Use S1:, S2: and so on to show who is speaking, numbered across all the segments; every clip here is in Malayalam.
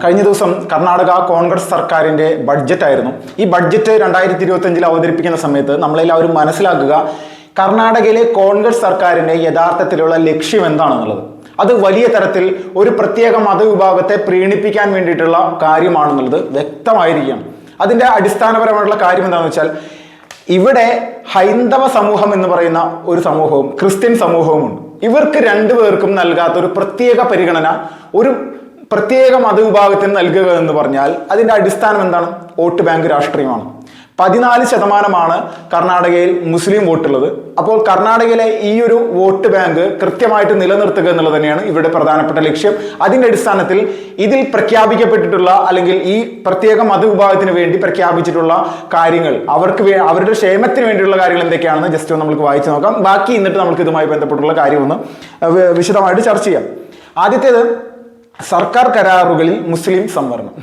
S1: കഴിഞ്ഞ ദിവസം കർണാടക കോൺഗ്രസ് സർക്കാരിൻ്റെ ബഡ്ജറ്റായിരുന്നു. ഈ ബഡ്ജറ്റ് 2025 അവതരിപ്പിക്കുന്ന സമയത്ത് നമ്മളെല്ലാവരും മനസ്സിലാക്കുക, കർണാടകയിലെ കോൺഗ്രസ് സർക്കാരിൻ്റെ യഥാർത്ഥത്തിലുള്ള ലക്ഷ്യം എന്താണെന്നുള്ളത്. അത് വലിയ തരത്തിൽ ഒരു പ്രത്യേക മതവിഭാഗത്തെ പ്രീണിപ്പിക്കാൻ വേണ്ടിയിട്ടുള്ള കാര്യമാണെന്നുള്ളത് വ്യക്തമായിരിക്കുകയാണ്. അതിൻ്റെ അടിസ്ഥാനപരമായിട്ടുള്ള കാര്യം എന്താണെന്ന് വെച്ചാൽ, ഇവിടെ ഹൈന്ദവ സമൂഹം എന്ന് പറയുന്ന ഒരു സമൂഹവും ക്രിസ്ത്യൻ സമൂഹവുമുണ്ട്. ഇവർക്ക് രണ്ടുപേർക്കും നൽകാത്ത ഒരു പ്രത്യേക പരിഗണന ഒരു പ്രത്യേക മതവിഭാഗത്തിന് നൽകുക എന്ന് പറഞ്ഞാൽ അതിൻ്റെ അടിസ്ഥാനം എന്താണ്? വോട്ട് ബാങ്ക് രാഷ്ട്രീയമാണ്. 14% കർണാടകയിൽ മുസ്ലിം വോട്ടുള്ളത്. അപ്പോൾ കർണാടകയിലെ ഈ ഒരു വോട്ട് ബാങ്ക് കൃത്യമായിട്ട് നിലനിർത്തുക എന്നുള്ളത് തന്നെയാണ് ഇവരുടെ പ്രധാനപ്പെട്ട ലക്ഷ്യം. അതിൻ്റെ അടിസ്ഥാനത്തിൽ ഇതിൽ പ്രഖ്യാപിക്കപ്പെട്ടിട്ടുള്ള അല്ലെങ്കിൽ ഈ പ്രത്യേക മതവിഭാഗത്തിന് വേണ്ടി പ്രഖ്യാപിച്ചിട്ടുള്ള കാര്യങ്ങൾ, അവരുടെ ക്ഷേമത്തിന് വേണ്ടിയുള്ള കാര്യങ്ങൾ എന്തൊക്കെയാണെന്ന് ജസ്റ്റ് ഒന്ന് നമുക്ക് വായിച്ചു നോക്കാം. ബാക്കി എന്നിട്ട് നമുക്ക് ഇതുമായി ബന്ധപ്പെട്ടുള്ള കാര്യമൊന്ന് വിശദമായിട്ട് ചർച്ച ചെയ്യാം. ആദ്യത്തേത്, സർക്കാർ കരാറുകളിൽ മുസ്ലിം സംവരണം.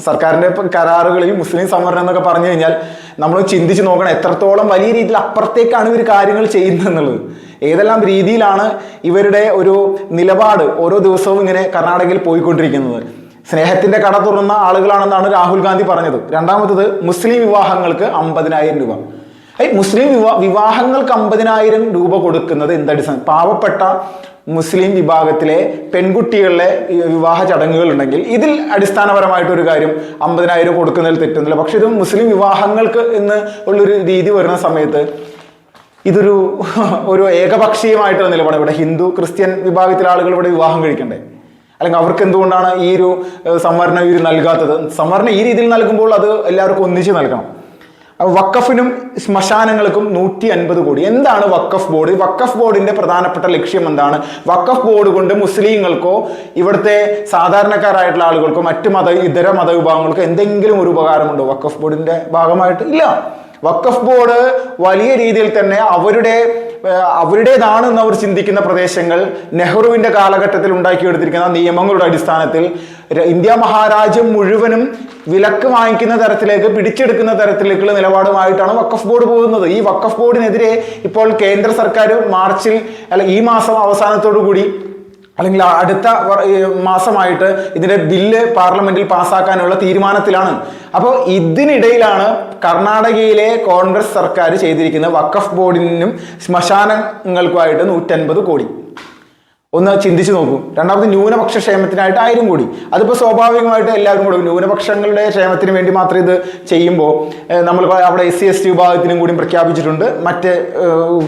S1: സർക്കാരിന്റെ കരാറുകളിൽ മുസ്ലിം സംവരണം എന്നൊക്കെ പറഞ്ഞു കഴിഞ്ഞാൽ നമ്മൾ ചിന്തിച്ച് നോക്കണം, എത്രത്തോളം വലിയ രീതിയിൽ അപ്പുറത്തേക്കാണ് ഇവർ കാര്യങ്ങൾ ചെയ്യുന്നത് എന്നുള്ളത്. ഏതെല്ലാം രീതിയിലാണ് ഇവരുടെ ഒരു നിലപാട് ഓരോ ദിവസവും ഇങ്ങനെ കർണാടകയിൽ പോയിക്കൊണ്ടിരിക്കുന്നത്. സ്നേഹത്തിന്റെ കട തുറന്ന ആളുകളാണെന്നാണ് രാഹുൽ ഗാന്ധി പറഞ്ഞത്. രണ്ടാമത്തത്, മുസ്ലിം വിവാഹങ്ങൾക്ക് 50,000 രൂപ. മുസ്ലിം വിവാഹങ്ങൾക്ക് 50,000 രൂപ കൊടുക്കുന്നത് എന്തടിസ്ഥാനം? പാവപ്പെട്ട മുസ്ലിം വിഭാഗത്തിലെ പെൺകുട്ടികളുടെ വിവാഹ ചടങ്ങുകൾ ഉണ്ടെങ്കിൽ ഇതിൽ അടിസ്ഥാനപരമായിട്ടൊരു കാര്യം 50,000 കൊടുക്കുന്നതിൽ തെറ്റുന്നില്ല. പക്ഷെ ഇത് മുസ്ലിം വിവാഹങ്ങൾക്ക് എന്ന് ഉള്ളൊരു രീതി വരുന്ന സമയത്ത് ഒരു ഏകപക്ഷീയമായിട്ടുള്ള നിലപാട്. ഇവിടെ ഹിന്ദു ക്രിസ്ത്യൻ വിഭാഗത്തിലെ ആളുകൾ ഇവിടെ വിവാഹം കഴിക്കണ്ടേ? അല്ലെങ്കിൽ അവർക്ക് എന്തുകൊണ്ടാണ് ഈ ഒരു സംവരണം ഇവർ നൽകാത്തത്? സംവരണം ഈ രീതിയിൽ നൽകുമ്പോൾ അത് എല്ലാവർക്കും ഒന്നിച്ച് നൽകണം. വഖഫിനും ശ്മശാനങ്ങൾക്കും 150 കോടി. എന്താണ് വഖഫ് ബോർഡ്? വഖഫ് ബോർഡിന്റെ പ്രധാനപ്പെട്ട ലക്ഷ്യം എന്താണ്? വഖഫ് ബോർഡ് കൊണ്ട് മുസ്ലിങ്ങൾക്കോ ഇവിടുത്തെ സാധാരണക്കാരായിട്ടുള്ള ആളുകൾക്കോ മറ്റ് ഇതര മതവിഭാഗങ്ങൾക്കോ എന്തെങ്കിലും ഒരു ഉപകാരമുണ്ടോ വഖഫ് ബോർഡിന്റെ ഭാഗമായിട്ട്? ഇല്ല. വഖഫ് ബോർഡ് വലിയ രീതിയിൽ തന്നെ അവരുടേതാണെന്ന് അവർ ചിന്തിക്കുന്ന പ്രദേശങ്ങൾ നെഹ്റുവിന്റെ കാലഘട്ടത്തിൽ ഉണ്ടാക്കിയെടുത്തിരിക്കുന്ന നിയമങ്ങളുടെ അടിസ്ഥാനത്തിൽ ഇന്ത്യ മഹാരാജ്യം മുഴുവനും വിലക്ക് വാങ്ങിക്കുന്ന തരത്തിലേക്ക്, പിടിച്ചെടുക്കുന്ന തരത്തിലേക്കുള്ള നിലപാടുമായിട്ടാണ് വഖഫ് ബോർഡ് പോകുന്നത്. ഈ വഖഫ് ബോർഡിനെതിരെ ഇപ്പോൾ കേന്ദ്ര സർക്കാർ ഈ മാസം അവസാനത്തോടു കൂടി അല്ലെങ്കിൽ അടുത്ത മാസമായിട്ട് ഇതിന്റെ ബില്ല് പാർലമെന്റിൽ പാസ്സാക്കാനുള്ള തീരുമാനത്തിലാണ്. അപ്പോൾ ഇതിനിടയിലാണ് കർണാടകയിലെ കോൺഗ്രസ് സർക്കാർ ചെയ്തിരിക്കുന്ന വഖഫ് ബോർഡിനും ശ്മശാനങ്ങൾക്കുമായിട്ട് 150 കോടി. ഒന്ന് ചിന്തിച്ചു നോക്കൂ. രണ്ടാമത്, ന്യൂനപക്ഷ ക്ഷേമത്തിനായിട്ട് 1000 കോടി. അതിപ്പോൾ സ്വാഭാവികമായിട്ട് എല്ലാവരും കൊടുക്കും. ന്യൂനപക്ഷങ്ങളുടെ ക്ഷേമത്തിന് വേണ്ടി മാത്രം ഇത് ചെയ്യുമ്പോൾ നമ്മൾ അവിടെ SC/ST വിഭാഗത്തിനും കൂടി പ്രഖ്യാപിച്ചിട്ടുണ്ട്, മറ്റ്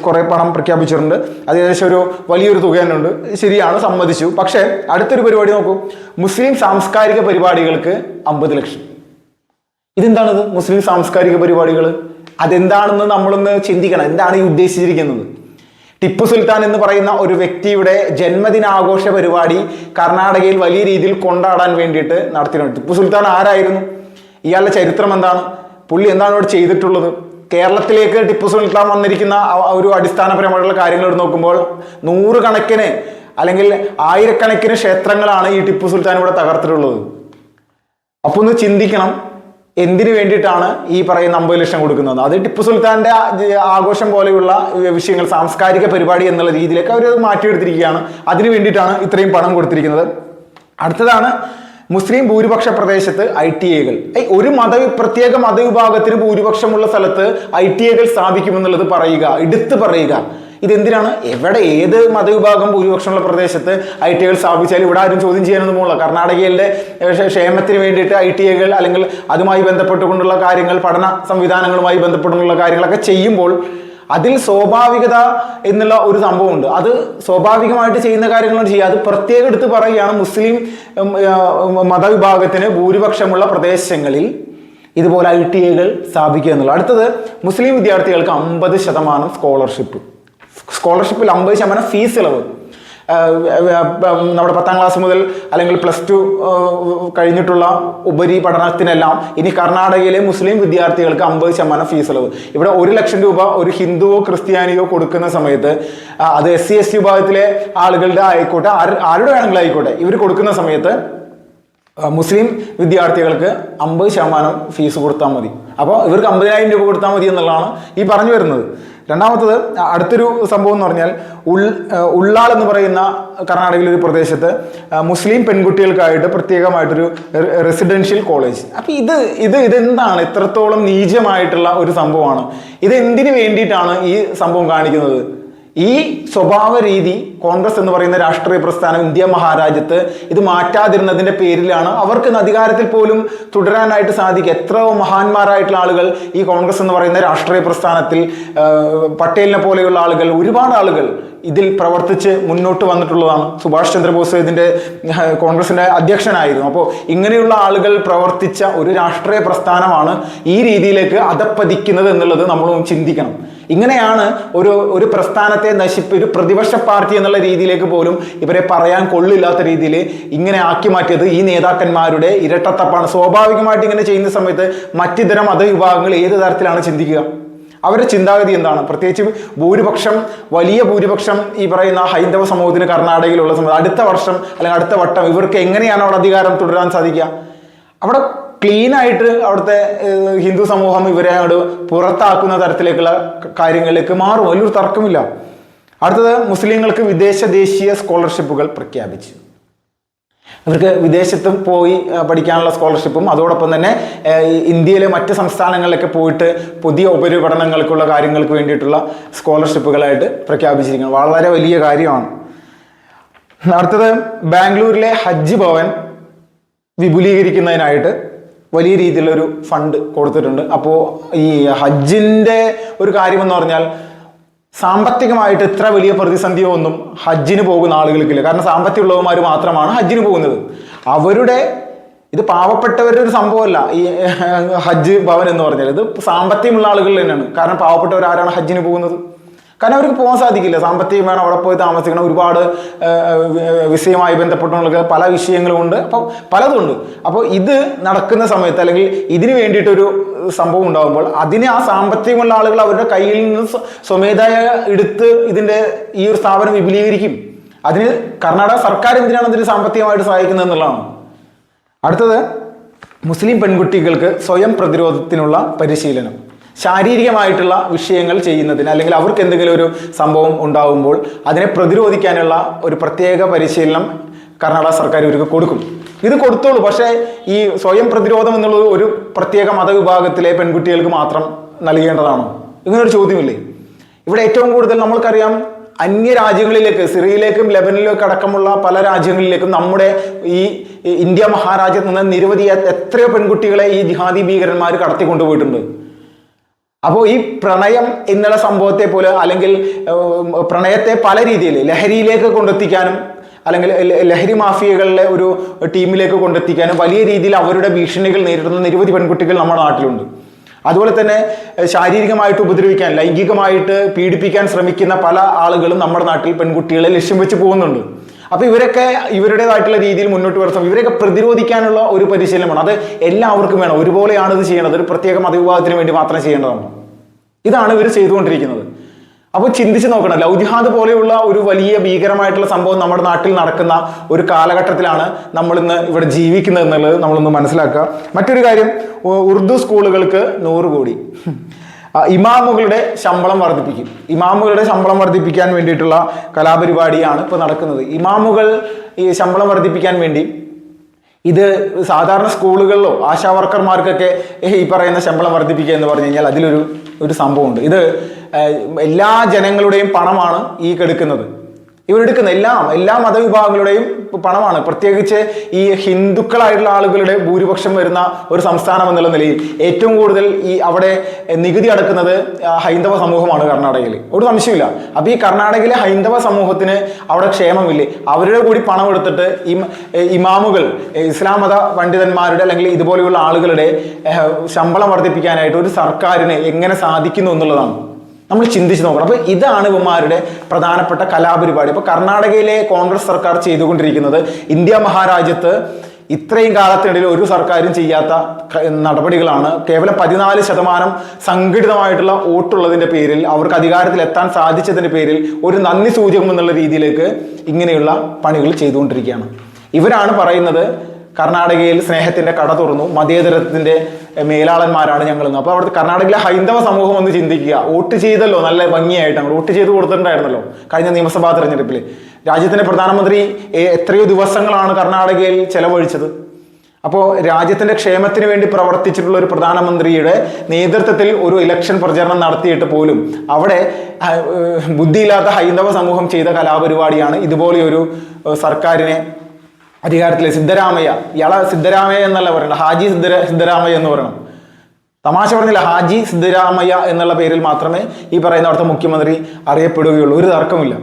S1: കുറേ പണം പ്രഖ്യാപിച്ചിട്ടുണ്ട്. അത് ഏകദേശം ഒരു വലിയൊരു തുക തന്നെ ഉണ്ട്. ശരിയാണ്, സമ്മതിച്ചു. പക്ഷേ അടുത്തൊരു പരിപാടി നോക്കൂ, മുസ്ലിം സാംസ്കാരിക പരിപാടികൾക്ക് 50 ലക്ഷം. ഇതെന്താണിത്? മുസ്ലിം സാംസ്കാരിക പരിപാടികൾ അതെന്താണെന്ന് നമ്മളൊന്ന് ചിന്തിക്കണം. എന്താണ് ഈ ഉദ്ദേശിച്ചിരിക്കുന്നത്? ടിപ്പു സുൽത്താൻ എന്ന് പറയുന്ന ഒരു വ്യക്തിയുടെ ജന്മദിനാഘോഷ പരിപാടി കർണാടകയിൽ വലിയ രീതിയിൽ കൊണ്ടാടാൻ വേണ്ടിയിട്ട് നടത്തിയിട്ടുണ്ട്. ടിപ്പു സുൽത്താൻ ആരായിരുന്നു? ഇയാളുടെ ചരിത്രം എന്താണ്? പുള്ളി എന്താണ് ഇവിടെ ചെയ്തിട്ടുള്ളത്? കേരളത്തിലേക്ക് ടിപ്പു സുൽത്താൻ വന്നിരിക്കുന്ന ഒരു അടിസ്ഥാനപരമായിട്ടുള്ള കാര്യങ്ങൾ നോക്കുമ്പോൾ 100 കണക്കിന് അല്ലെങ്കിൽ 1000 ക്ഷേത്രങ്ങളാണ് ഈ ടിപ്പു സുൽത്താൻ ഇവിടെ തകർത്തിട്ടുള്ളത്. അപ്പൊ ഒന്ന് ചിന്തിക്കണം, എന്തിനു വേണ്ടിയിട്ടാണ് ഈ പറയുന്ന 50 ലക്ഷം കൊടുക്കുന്നത്? അത് ടിപ്പു സുൽത്താന്റെ ആഘോഷം പോലെയുള്ള വിഷയങ്ങൾ, സാംസ്കാരിക പരിപാടി എന്നുള്ള രീതിയിലേക്ക് അവർ മാറ്റിയെടുത്തിരിക്കുകയാണ്. അതിനു വേണ്ടിയിട്ടാണ് ഇത്രയും പണം കൊടുത്തിരിക്കുന്നത്. അടുത്തതാണ്, മുസ്ലിം ഭൂരിപക്ഷ പ്രദേശത്ത് ITAകൾ. ഒരു പ്രത്യേക മതവിഭാഗത്തിന് ഭൂരിപക്ഷമുള്ള സ്ഥലത്ത് ITAകൾ സ്ഥാപിക്കുമെന്നുള്ളത് എടുത്തു പറയുക. ഇതെന്തിനാണ്? ഏത് മതവിഭാഗം ഭൂരിപക്ഷമുള്ള പ്രദേശത്ത് ITAകൾ സ്ഥാപിച്ചാലും ഇവിടെ ആരും ചോദ്യം ചെയ്യാനൊന്നും പോകില്ല. കർണാടകയിലെ ക്ഷേമത്തിന് വേണ്ടിയിട്ട് ITAകൾ അല്ലെങ്കിൽ അതുമായി ബന്ധപ്പെട്ടുകൊണ്ടുള്ള കാര്യങ്ങൾ, പഠന സംവിധാനങ്ങളുമായി ബന്ധപ്പെട്ടുള്ള കാര്യങ്ങളൊക്കെ ചെയ്യുമ്പോൾ അതിൽ സ്വാഭാവികത എന്നുള്ള ഒരു സംഭവമുണ്ട്. അത് സ്വാഭാവികമായിട്ട് ചെയ്യുന്ന കാര്യങ്ങളും ചെയ്യുക. അത് പ്രത്യേകം എടുത്ത് പറയുകയാണ്, മുസ്ലിം മതവിഭാഗത്തിന് ഭൂരിപക്ഷമുള്ള പ്രദേശങ്ങളിൽ ഇതുപോലെ ITAകൾ സ്ഥാപിക്കുക എന്നുള്ളത്. അടുത്തത്, മുസ്ലിം വിദ്യാർത്ഥികൾക്ക് 50% സ്കോളർഷിപ്പിൽ 50% ഫീസ് ഇളവ്. നമ്മുടെ 10ാം ക്ലാസ് മുതൽ അല്ലെങ്കിൽ +2 കഴിഞ്ഞിട്ടുള്ള ഉപരിപഠനത്തിനെല്ലാം ഇനി കർണാടകയിലെ മുസ്ലിം വിദ്യാർത്ഥികൾക്ക് 50% ഫീസ് ഇളവ്. ഇവിടെ 1 ലക്ഷം രൂപ ഒരു ഹിന്ദുവോ ക്രിസ്ത്യാനിയോ കൊടുക്കുന്ന സമയത്ത്, അത് SC/ST വിഭാഗത്തിലെ ആളുകളുടെ ആയിക്കോട്ടെ, ആരുടെ വേണമെങ്കിലും ആയിക്കോട്ടെ, ഇവർ കൊടുക്കുന്ന സമയത്ത് മുസ്ലിം വിദ്യാർത്ഥികൾക്ക് 50% ഫീസ് കൊടുത്താൽ മതി. അപ്പോൾ ഇവർക്ക് 50,000 രൂപ കൊടുത്താൽ മതി എന്നുള്ളതാണ് ഈ പറഞ്ഞു വരുന്നത്. രണ്ടാമത്തത് അടുത്തൊരു സംഭവം എന്ന് പറഞ്ഞാൽ ഉള്ളാൾ എന്ന് പറയുന്ന കർണാടകയിലെ ഒരു പ്രദേശത്ത് മുസ്ലിം പെൺകുട്ടികൾക്കായിട്ട് പ്രത്യേകമായിട്ടൊരു റെസിഡൻഷ്യൽ കോളേജ്. അപ്പം ഇതെന്താണ് ഇത്രത്തോളം നീചമായിട്ടുള്ള ഒരു സംഭവമാണ്? ഇത് എന്തിനു വേണ്ടിയിട്ടാണ് ഈ സംഭവം കാണിക്കുന്നത്? ഈ സ്വഭാവ രീതി കോൺഗ്രസ് എന്ന് പറയുന്ന രാഷ്ട്രീയ പ്രസ്ഥാനം ഇന്ത്യ മഹാരാജ്യത്ത് ഇത് മാറ്റാതിരുന്നതിന്റെ പേരിലാണ് അവർക്ക് അധികാരത്തിൽ പോലും തുടരാനായിട്ട് സാധിക്കുക. എത്രയോ മഹാന്മാരായിട്ടുള്ള ആളുകൾ ഈ കോൺഗ്രസ് എന്ന് പറയുന്ന രാഷ്ട്രീയ പ്രസ്ഥാനത്തിൽ, പട്ടേലിനെ പോലെയുള്ള ആളുകൾ, ഒരുപാട് ആളുകൾ ഇതിൽ പ്രവർത്തിച്ച് മുന്നോട്ട് വന്നിട്ടുള്ളതാണ്. സുഭാഷ് ചന്ദ്രബോസ് ഇതിന്റെ കോൺഗ്രസിന്റെ അധ്യക്ഷനായിരുന്നു. അപ്പോൾ ഇങ്ങനെയുള്ള ആളുകൾ പ്രവർത്തിച്ച ഒരു രാഷ്ട്രീയ പ്രസ്ഥാനമാണ് ഈ രീതിയിലേക്ക് അധപ്പതിക്കുന്നത് എന്നുള്ളത് നമ്മൾ ചിന്തിക്കണം. ഇങ്ങനെയാണ് ഒരു പ്രസ്ഥാനത്തെ ഒരു പ്രതിപക്ഷ പാർട്ടി എന്നുള്ള രീതിയിലേക്ക് പോലും ഇവരെ പറയാൻ കൊള്ളില്ലാത്ത രീതിയിൽ ഇങ്ങനെ ആക്കി മാറ്റിയത് ഈ നേതാക്കന്മാരുടെ ഇരട്ടത്തപ്പാണ്. സ്വാഭാവികമായിട്ട് ഇങ്ങനെ ചെയ്യുന്ന സമയത്ത് മറ്റിതര മതവിഭാഗങ്ങൾ ഏത് തരത്തിലാണ് ചിന്തിക്കുക? അവരുടെ ചിന്താഗതി എന്താണ്? പ്രത്യേകിച്ച് വലിയ ഭൂരിപക്ഷം ഈ പറയുന്ന ഹൈന്ദവ സമൂഹത്തിന് കർണാടകയിലുള്ള സമയത്ത് അടുത്ത വർഷം അല്ലെങ്കിൽ അടുത്ത വട്ടം ഇവർക്ക് എങ്ങനെയാണ് അവിടെ അധികാരം തുടരാൻ സാധിക്കുക? അവിടെ ക്ലീൻ ആയിട്ട് അവിടുത്തെ ഹിന്ദു സമൂഹം ഇവരെ അങ്ങോട്ട് പുറത്താക്കുന്ന തരത്തിലേക്കുള്ള കാര്യങ്ങളിലേക്ക് മാറും. വലിയൊരു തർക്കമില്ല. അടുത്തത് മുസ്ലിങ്ങൾക്ക് ദേശീയ സ്കോളർഷിപ്പുകൾ പ്രഖ്യാപിച്ചു. അവർക്ക് വിദേശത്തും പോയി പഠിക്കാനുള്ള സ്കോളർഷിപ്പും അതോടൊപ്പം തന്നെ ഇന്ത്യയിലെ മറ്റ് സംസ്ഥാനങ്ങളിലൊക്കെ പോയിട്ട് പുതിയ ഉപരിപഠനങ്ങൾക്കുള്ള കാര്യങ്ങൾക്ക് വേണ്ടിയിട്ടുള്ള സ്കോളർഷിപ്പുകളായിട്ട് പ്രഖ്യാപിച്ചിരിക്കുന്നത് വളരെ വലിയ കാര്യമാണ്. അടുത്തത് ബാംഗ്ലൂരിലെ ഹജ്ജ് ഭവൻ വിപുലീകരിക്കുന്നതിനായിട്ട് വലിയ രീതിയിലൊരു ഫണ്ട് കൊടുത്തിട്ടുണ്ട്. അപ്പോൾ ഈ ഹജ്ജിൻ്റെ ഒരു കാര്യമെന്ന് പറഞ്ഞാൽ സാമ്പത്തികമായിട്ട് ഇത്ര വലിയ പ്രതിസന്ധിയോ ഒന്നും ഹജ്ജിന് പോകുന്ന ആളുകൾക്കില്ല. കാരണം സാമ്പത്തികമുള്ളവന്മാർ മാത്രമാണ് ഹജ്ജിന് പോകുന്നത്. ഇത് പാവപ്പെട്ടവരുടെ ഒരു സംഭവമല്ല. ഈ ഹജ്ജ് ഭവൻ എന്ന് പറഞ്ഞാൽ ഇത് സാമ്പത്തികമുള്ള ആളുകൾ തന്നെയാണ്. കാരണം പാവപ്പെട്ടവർ ആരാണ് ഹജ്ജിന് പോകുന്നത്? കാരണം അവർക്ക് പോകാൻ സാധിക്കില്ല. സാമ്പത്തികം വേണം, അവിടെ പോയി താമസിക്കണം, ഒരുപാട് വിഷയവുമായി ബന്ധപ്പെട്ടുള്ള പല വിഷയങ്ങളുമുണ്ട്, അപ്പം പലതുണ്ട്. അപ്പോൾ ഇത് നടക്കുന്ന സമയത്ത് അല്ലെങ്കിൽ ഇതിന് വേണ്ടിയിട്ടൊരു സംഭവം ഉണ്ടാകുമ്പോൾ അതിനെ ആ സാമ്പത്തികമുള്ള ആളുകൾ അവരുടെ കയ്യിൽ നിന്ന് സ്വമേധയ എടുത്ത് ഈ ഒരു സ്ഥാപനം വിപുലീകരിക്കും. അതിന് കർണാടക സർക്കാർ എന്തിനാണ് ഇതിന് സാമ്പത്തികമായിട്ട് സഹായിക്കുന്നത് എന്നുള്ളതാണ്. അടുത്തത് മുസ്ലിം പെൺകുട്ടികൾക്ക് സ്വയം പ്രതിരോധത്തിനുള്ള പരിശീലനം. ശാരീരികമായിട്ടുള്ള വിഷയങ്ങൾ ചെയ്യുന്നതിന് അല്ലെങ്കിൽ അവർക്ക് എന്തെങ്കിലും ഒരു സംഭവം ഉണ്ടാകുമ്പോൾ അതിനെ പ്രതിരോധിക്കാനുള്ള ഒരു പ്രത്യേക പരിശീലനം കർണാടക സർക്കാർ ഇവർക്ക് കൊടുക്കും. ഇത് കൊടുത്തോളൂ. പക്ഷേ ഈ സ്വയം പ്രതിരോധം എന്നുള്ളത് ഒരു പ്രത്യേക മതവിഭാഗത്തിലെ പെൺകുട്ടികൾക്ക് മാത്രം നൽകേണ്ടതാണോ? ഇങ്ങനൊരു ചോദ്യമില്ലേ? ഇവിടെ ഏറ്റവും കൂടുതൽ നമ്മൾക്കറിയാം അന്യ രാജ്യങ്ങളിലേക്ക്, സിറിയയിലേക്കും ലെബനിലേക്കും അടക്കമുള്ള പല രാജ്യങ്ങളിലേക്കും നമ്മുടെ ഈ ഇന്ത്യ മഹാരാജ്യത്ത് നിന്ന് നിരവധി എത്രയോ പെൺകുട്ടികളെ ഈ ജിഹാദി ഭീകരന്മാർ കടത്തിക്കൊണ്ടുപോയിട്ടുണ്ട്. അപ്പോൾ ഈ പ്രണയം എന്നുള്ള സംഭവത്തെ പോലെ അല്ലെങ്കിൽ പ്രണയത്തെ പല രീതിയിൽ ലഹരിയിലേക്ക് കൊണ്ടെത്തിക്കാനും അല്ലെങ്കിൽ ലഹരി മാഫിയകളിലെ ഒരു ടീമിലേക്ക് കൊണ്ടെത്തിക്കാനും വലിയ രീതിയിൽ അവരുടെ ഭീഷണികൾ നേരിടുന്ന നിരവധി പെൺകുട്ടികൾ നമ്മുടെ നാട്ടിലുണ്ട്. അതുപോലെ തന്നെ ശാരീരികമായിട്ട് ഉപദ്രവിക്കാൻ, ലൈംഗികമായിട്ട് പീഡിപ്പിക്കാൻ ശ്രമിക്കുന്ന പല ആളുകളും നമ്മുടെ നാട്ടിൽ പെൺകുട്ടികളെ ലക്ഷ്യം വെച്ച് പോകുന്നുണ്ട്. അപ്പോൾ ഇവരൊക്കെ ഇവരുടേതായിട്ടുള്ള രീതിയിൽ മുന്നോട്ട് വരുത്തും. ഇവരൊക്കെ പ്രതിരോധിക്കാനുള്ള ഒരു പരിശീലനമാണ്. അത് എല്ലാവർക്കും വേണം. ഒരുപോലെയാണ് ഇത് ചെയ്യേണ്ടത്. ഒരു പ്രത്യേക മതവിഭാഗത്തിന് വേണ്ടി മാത്രം ചെയ്യേണ്ടതാണ്. ഇതാണ് ഇവർ ചെയ്തുകൊണ്ടിരിക്കുന്നത്. അപ്പോൾ ചിന്തിച്ച് നോക്കണം. ലവ് ജിഹാദ് പോലെയുള്ള ഒരു വലിയ ഭീകരമായിട്ടുള്ള സംഭവം നമ്മുടെ നാട്ടിൽ നടക്കുന്ന ഒരു കാലഘട്ടത്തിലാണ് നമ്മളിന്ന് ഇവിടെ ജീവിക്കുന്നത് എന്നുള്ളത് നമ്മളൊന്ന് മനസ്സിലാക്കുക. മറ്റൊരു കാര്യം, ഉറുദു സ്കൂളുകൾക്ക് 100 കോടി. ഇമാമുകളുടെ ശമ്പളം വർദ്ധിപ്പിക്കും. ഇമാമുകളുടെ ശമ്പളം വർദ്ധിപ്പിക്കാൻ വേണ്ടിയിട്ടുള്ള കലാപരിപാടിയാണ് ഇപ്പോൾ നടക്കുന്നത്. ഇമാമുകൾ ഈ ശമ്പളം വർദ്ധിപ്പിക്കാൻ വേണ്ടി ഇത് സാധാരണ സ്കൂളുകളിലോ ആശാ വർക്കർമാർക്കൊക്കെ ഈ പറയുന്ന ശമ്പളം വർദ്ധിപ്പിക്കുക എന്ന് പറഞ്ഞു കഴിഞ്ഞാൽ അതിലൊരു സംഭവമുണ്ട്. ഇത് എല്ലാ ജനങ്ങളുടെയും പണമാണ് ഈ കെടുക്കുന്നത്. ഇവരെടുക്കുന്ന എല്ലാ മതവിഭാഗങ്ങളുടെയും പണമാണ്. പ്രത്യേകിച്ച് ഈ ഹിന്ദുക്കളായിട്ടുള്ള ആളുകളുടെ ഭൂരിപക്ഷം വരുന്ന ഒരു സംസ്ഥാനം എന്നുള്ള നിലയിൽ ഏറ്റവും കൂടുതൽ അവിടെ നികുതി അടക്കുന്നത് ഹൈന്ദവ സമൂഹമാണ് കർണാടകയിൽ. ഒരു സംശയമില്ല. അപ്പോൾ ഈ കർണാടകയിലെ ഹൈന്ദവ സമൂഹത്തിന് അവിടെ ക്ഷേമമില്ലേ? അവരുടെ കൂടി പണം എടുത്തിട്ട് ഇമാമുകൾ, ഇസ്ലാം മത പണ്ഡിതന്മാരുടെ അല്ലെങ്കിൽ ഇതുപോലെയുള്ള ആളുകളുടെ ശമ്പളം വർദ്ധിപ്പിക്കാനായിട്ട് ഒരു സർക്കാരിന് എങ്ങനെ സാധിക്കുന്നു എന്നുള്ളതാണ് നമ്മൾ ചിന്തിച്ച് നോക്കണം. അപ്പോൾ ഇതാണ് ഇവന്മാരുടെ പ്രധാനപ്പെട്ട കലാപരിപാടി. അപ്പോൾ കർണാടകയിലെ കോൺഗ്രസ് സർക്കാർ ചെയ്തുകൊണ്ടിരിക്കുന്നത് ഇന്ത്യ മഹാരാജ്യത്ത് ഇത്രയും കാലത്തിനിടയിൽ ഒരു സർക്കാരും ചെയ്യാത്ത നടപടികളാണ്. കേവലം 14% സംഘടിതമായിട്ടുള്ള വോട്ടുള്ളതിൻ്റെ പേരിൽ, അവർക്ക് അധികാരത്തിൽ എത്താൻ സാധിച്ചതിൻ്റെ പേരിൽ ഒരു നന്ദി സൂചകം എന്നുള്ള രീതിയിലേക്ക് ഇങ്ങനെയുള്ള പണികൾ ചെയ്തുകൊണ്ടിരിക്കുകയാണ്. ഇവരാണ് പറയുന്നത് കർണാടകയിൽ സ്നേഹത്തിന്റെ കട തുറന്നു, മതേതരത്തിന്റെ മേലാളന്മാരാണ് ഞങ്ങളെന്ന്. അപ്പോൾ അവിടുത്തെ കർണാടകയിലെ ഹൈന്ദവ സമൂഹം ഒന്ന് ചിന്തിക്കുക. വോട്ട് ചെയ്തല്ലോ, നല്ല ഭംഗിയായിട്ട് അങ്ങ് വോട്ട് ചെയ്ത് കൊടുത്തിട്ടുണ്ടായിരുന്നല്ലോ കഴിഞ്ഞ നിയമസഭാ തെരഞ്ഞെടുപ്പിൽ. രാജ്യത്തിന്റെ പ്രധാനമന്ത്രി എത്രയോ ദിവസങ്ങളാണ് കർണാടകയിൽ ചെലവഴിച്ചത്. അപ്പോൾ രാജ്യത്തിന്റെ ക്ഷേമത്തിന് വേണ്ടി പ്രവർത്തിച്ചിട്ടുള്ള ഒരു പ്രധാനമന്ത്രിയുടെ നേതൃത്വത്തിൽ ഒരു ഇലക്ഷൻ പ്രചരണം നടത്തിയിട്ട് പോലും അവിടെ ബുദ്ധിയില്ലാത്ത ഹൈന്ദവ സമൂഹം ചെയ്ത കലാപരിപാടിയാണ് ഇതുപോലെയൊരു സർക്കാരിനെ അധികാരത്തിലെ സിദ്ധരാമയ്യ, ഇയാളെ സിദ്ധരാമയ്യ എന്നല്ല പറയണം, ഹാജി സിദ്ധരാമയ്യ എന്ന് പറയണം. തമാശ പറഞ്ഞില്ല, ഹാജി സിദ്ധരാമയ്യ എന്നുള്ള പേരിൽ മാത്രമേ ഈ പറയുന്ന അവിടുത്തെ മുഖ്യമന്ത്രി അറിയപ്പെടുകയുള്ളൂ. ഒരു തർക്കമില്ല.